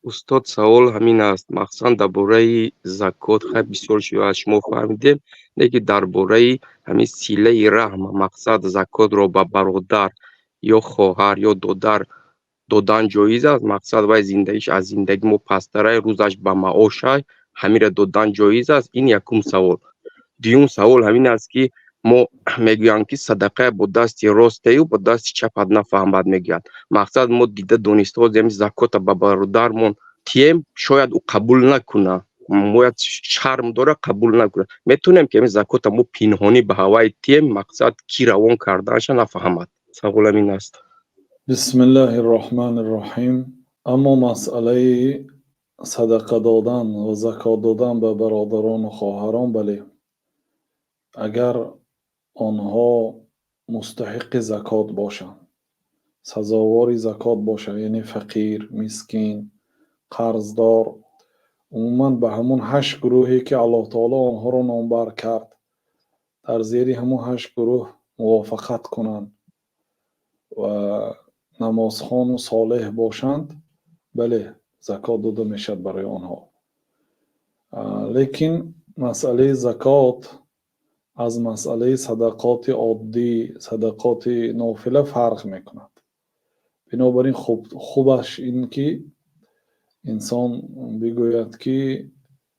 استاد سوال همین است. مخصوصا درباره زکات خیلی بسیار شیوه از شما فهمیدیم که درباره همین سیله رحم مقصد زکات را به برادر یا خواهر یا دادن جایز است. مقصد وای زندگیش از زندگی ما پستره، روزش به معاش همین را دادن جایز است. این یکم سوال. دوم سوال همین است که ما میگویند که صدقه با دست راست و با دست چپ نفهمد میگویند. مقصد ما دیده دانسته بودیم زکات به برادرمون تیم شاید او قبول نکنه، باید شرم داره قبول نکنه. میتونیم که زکات ما پنهانی به هوای تیم مقصد کی روان کردنش نفهمد. سوال همین است. بسم الله الرحمن الرحیم. اما مسئله صدقه دادن و زکات دادن به برادران و خواهران، بله، اگر آنها مستحق زکات باشند، سزاوار زکات باشند، یعنی فقیر، مسکین، قرضدار، عموما به همون 8 گروهی که الله تعالی آنها را نامبر کرد در زیر همون 8 گروه موافقت کنند و نمازخوان و صالح باشند، بله زکات داده میشد برای آنها. لیکن مسئله زکات از مسئله صدقات عادی، صدقات نافله فرق میکند. بنابراین خوبش این که انسان بگوید که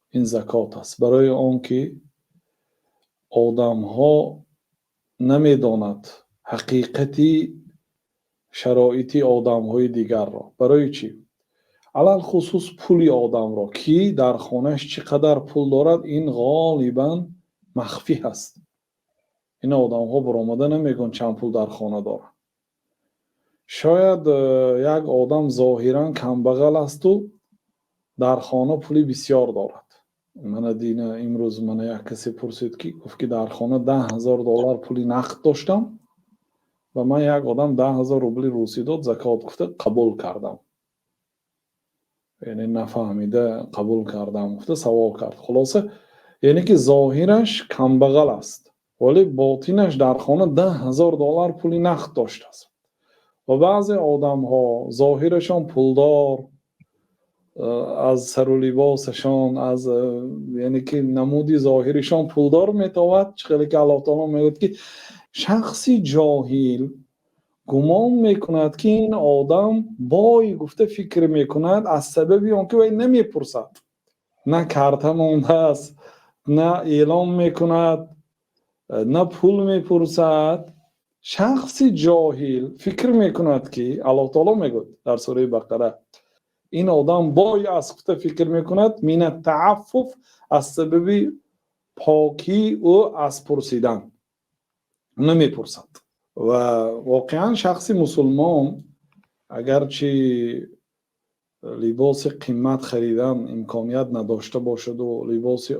این زکات است، برای آن که آدم ها نمیداند حقیقتی شرایط آدم های دیگر را. برای چی؟ علال خصوص پولی آدم را کی در خانهش چقدر پول دارد، این غالبا مخفی هست. این آدم ها برآمده نمیگن چند پول در خانه دارد. شاید یک آدم ظاهرا کمبغل است و در خانه پولی بسیار دارد. من دیدم امروز من یک کسی پرسید که گفت که در خانه $10,000 پولی نقد داشتم و من یک آدم 10,000 روبل روسی داد زکات گفته قبول کردم. یعنی نفهمیده قبول کردم، گفته سوال کرد. خلاصه یعنی که ظاهرش کمبغل است ولی باطنش در خانه $10,000 پولی نقد داشته است. و بعضی آدم ها ظاهرشان پولدار، از سر و لباسشان، از یعنی که نمودی ظاهرشان پولدار میتواند، چقدر که الله تعالی میگوید که شخصی جاهل گمان میکند که این آدم بای گفته فکر میکند از سببی آنکه وی نمیپرسد، نه کرته مانده است، نه اعلام میکند، نه پول میپرسد. شخصی جاهل فکر میکند که الله تعالی میگوید در سوره بقره این آدم بای از گفته فکر میکند من التعفف، از سبب پاکی او از پرسیدن نمیپرسد. و واقعا شخصی مسلمان اگرچه لباس قیمت خریدن امکانیت نداشته باشد و لباس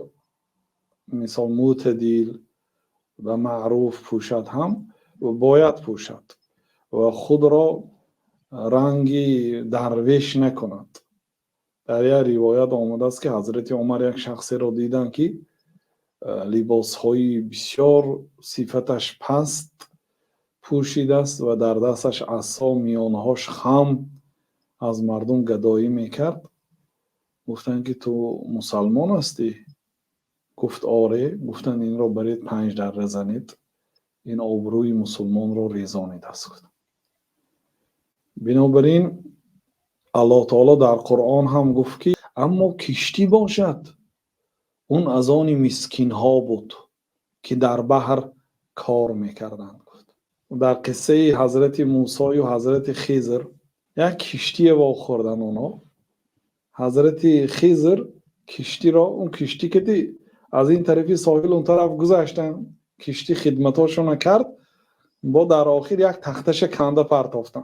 مثال معتدل و معروف پوشد هم باید پوشد و خود را رنگی درویش نکند. در یک روایت آمده است که حضرت عمر یک شخصی را دیدن که لباس های بسیار صفتش پست پوشیده است و در دستش عصا، میانهاش خم، از مردم گدایی میکرد. گفتن که تو مسلمان هستی؟ گفت آره. گفتن این را برید 5 دره زنید، این آبروی مسلمان را ریزانید است. بنابراین الله تعالی در قرآن هم گفت که اما کشتی باشد، اون از آن مسکین ها بود که در بحر کار میکردند. در قصه حضرت موسی و حضرت خضر یک کشتی واخوردن اونا. حضرت خضر کشتی را، اون کشتی که از این طرفی ساحل اون طرف گذاشتن، کشتی خدمتاشون کرد، با در آخر یک تختش کنده پرتافتن،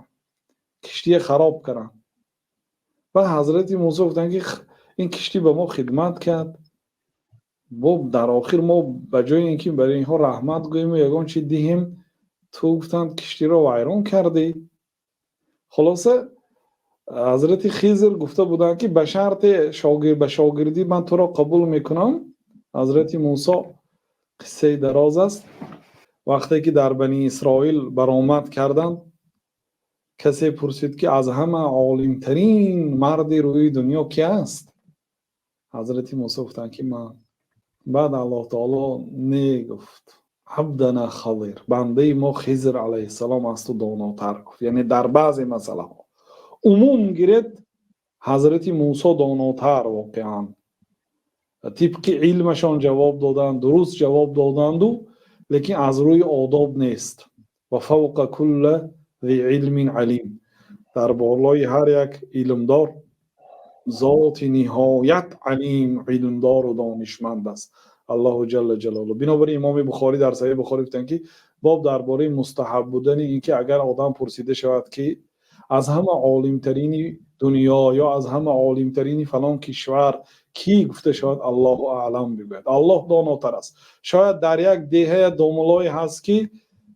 کشتی خراب کردن. و حضرت موسی گفتن که این کشتی به ما خدمت کرد، با در آخر ما بجای اینکه برای اینها رحمت گوییم و یگان چی دهیم، تو گفتند کشتی را ویران کردی. خلاصه حضرت خضر گفته بودند که به شرط به شاگردی من تو را قبول میکنم. حضرت موسی قصه دراز است. وقتی که در بنی اسرائیل برآمد کردند کسی پرسید که از همه عالمترین مرد روی دنیا کی است؟ حضرت موسی گفتن که من. بعد الله تعالی نگفت عبدنا خضر، بنده ما خضر علیه السلام است و داناتر گفت. یعنی در بعضی مسئله ها عموم گیرد حضرت موسی داناتر واقعا طبق علمشان جواب دادند، درست جواب دادند، لیکن از روی آداب نیست. و فوق کل ذی علم علیم، در بالای هر یک علمدار ذات نهایت علیم، علمدار و دانشمند است الله جل جلاله. بنابراین امام بخاری در صحیح بخاری گفتند که باب درباره مستحب بودن این که اگر آدم پرسیده شود که از همه عالمترین دنیا یا از همه عالمترین فلان کشور کی، گفته شود الله اعلم بگوید، الله داناتر است. شاید در یک دهه دوملای هست که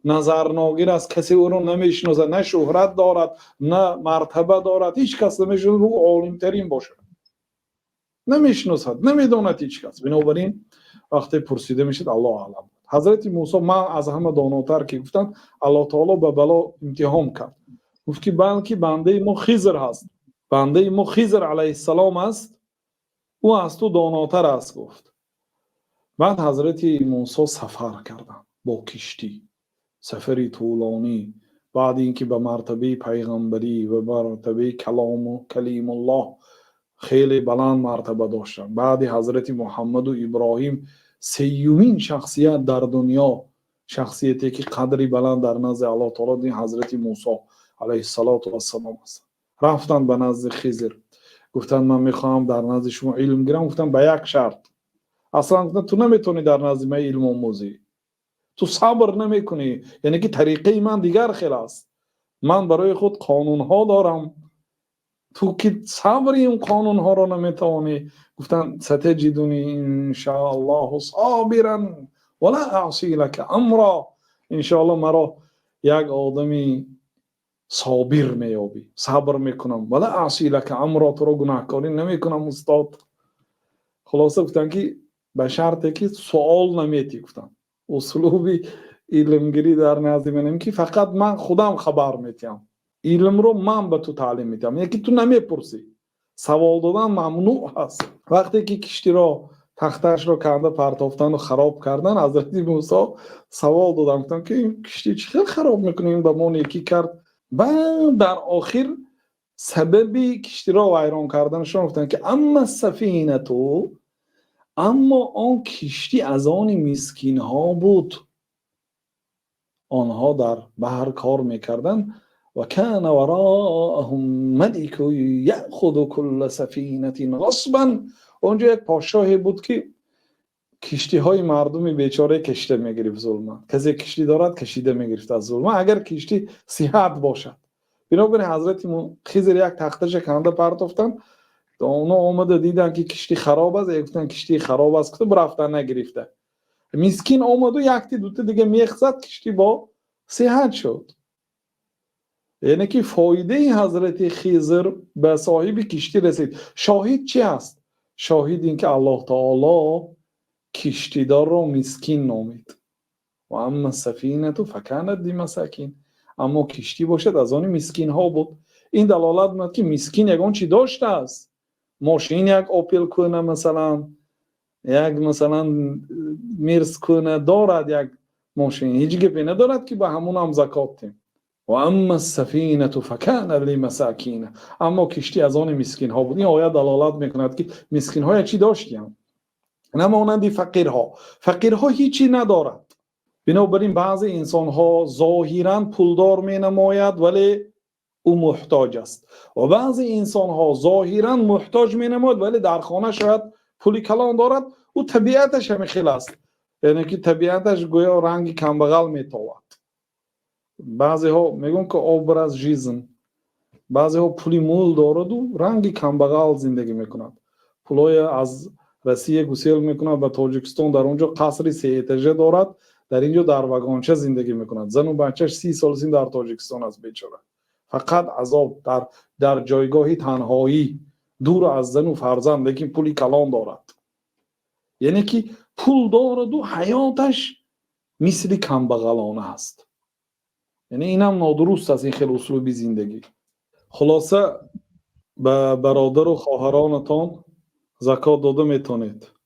نظر ناگیر است، کسی او رو نمیشناسد، نه شهرت دارد نه مرتبه دارد، هیچ کس نمیشناسد او عالمترین باشد، نمیشناسد، نمیداند هیچ کس. بنابراین وقتی پرسیده میشد الله اعلم. حضرت موسی من از همه داناتر که گفتند، الله تعالی به بلا امتحان کرد، گفت که بلکه بنده ما خضر هست، بنده ما خضر علیه السلام است، او از تو داناتر است گفت. بعد حضرت موسی سفر کردند با کشتی، سفری طولانی. بعد اینکه به مرتبه پیغمبری و مرتبه کلیم الله خیلی بلند مرتبه داشتند. بعد حضرت محمد و ابراهیم سیومین شخصیت در دنیا، شخصیتی که قدری بلند در نزد الله تعالی دین حضرت موسی علیه السلام است. رفتند به نزد خضر، گفتند من میخوام در نزد شما علم گیرم. گفتند به یک شرط. اصلا تو نمیتونی در نزد من علم آموزی، تو صبر نمیکنی، یعنی که طریقه من دیگر خیلی است، من برای خود قانون ها دارم، تو که صبری اون قانون ها رو نمیتوانی. گفتن ستجدونی ان شاء الله صابرا ولا اعصی لك امرا، ان شاء الله مرا یک آدمی صابر میابی، صبر میکنم، ولا اعصی لك امرا، تو رو گناهکاری نمیکنم استاد. خلاصه گفتن که به شرطی که سوال نمیتی. گفتن اسلوبی علمگیری در نزد منم که فقط من خودم خبر میتیم، علم رو من به تو تعلیم میتیم، یکی تو نمیپرسی. سوال دادن ممنوع هست. وقتی که کشتی را تختش رو کنده پرتافتن و خراب کردن، حضرت موسی سوال دادن، گفتن که این کشتی چطور خراب میکنیم، به ما یکی کرد. بعد در آخر سببی کشتی را ویران کردنشون گفتن که اما سفینه تو، اما آن کشتی از آن مسکین ها بود، آنها در بحر کار میکردن. و کان وراءهم ملک یأخذ کل سفینه غصبا، اونجا یک پادشاهی بود که کشتی های مردم بیچاره کشته میگرفت ظلما، کسی کشتی دارد کشیده میگرفت از ظلما، اگر کشتی صحت باشد. بنابراین حضرت خضر یک تختش کنده پرتافتن، اونا آمده دیدن که کشتی خراب است، گفتن کشتی خراب است، که رفتن نگرفته. مسکین آمد و یکتی دوتا دیگه میخ زد، کشتی با صحت شد. یعنی که فایده حضرت خضر به صاحب کشتی رسید. شاهد چی است؟ شاهد این که الله تعالی کشتیدار را مسکین نامید. و اما سفینه تو فکانت لمساکین، اما کشتی باشد از آن مسکین ها بود. این دلالت می‌کند که مسکین یگان چی داشته است. ماشین یک اپل کنه، مثلا یک مثلا میرس کنه دارد، یک ماشین هیچ گپی ندارد که به همون هم زکات تیم. و اما السفینه فکانت لمساکین، اما کشتی از آن مسکین ها بود. این آیه دلالت میکند که مسکین ها چی داشتیم، نه مانند فقیرها. فقیرها هیچی ندارد. بنابراین بعضی انسان ها ظاهرا پولدار می نماید ولی او محتاج است، و بعضی انسان ها ظاهرا محتاج می نماید ولی در خانه شاید پولی کلان دارد، او طبیعتش هم خیلی است، یعنی که طبیعتش گویا رنگ کمبغل می تاود. بعضی ها میگن که obraz жизнь، بعضی ها پولی مول دارد و رنگ کمبغل زندگی میکند، پولای از روسیه گسیل میکند به تاجیکستان، در اونجا قصری 3 اتاژه دارد، در اینجا در واگنچه زندگی میکند. زن و بچهش 30 سال سین در تاجیکستان است بیچاره، فقط عذاب در جایگاهی تنهایی، دور از زن و فرزند، لیکن پولی کلان دارد. یعنی که پول دارد و حیاتش مثل کمبغلانه است. یعنی اینم نادرست است این خیلی اسلوبی زندگی. خلاصه به برادر و خواهرانتان زکات داده میتونید.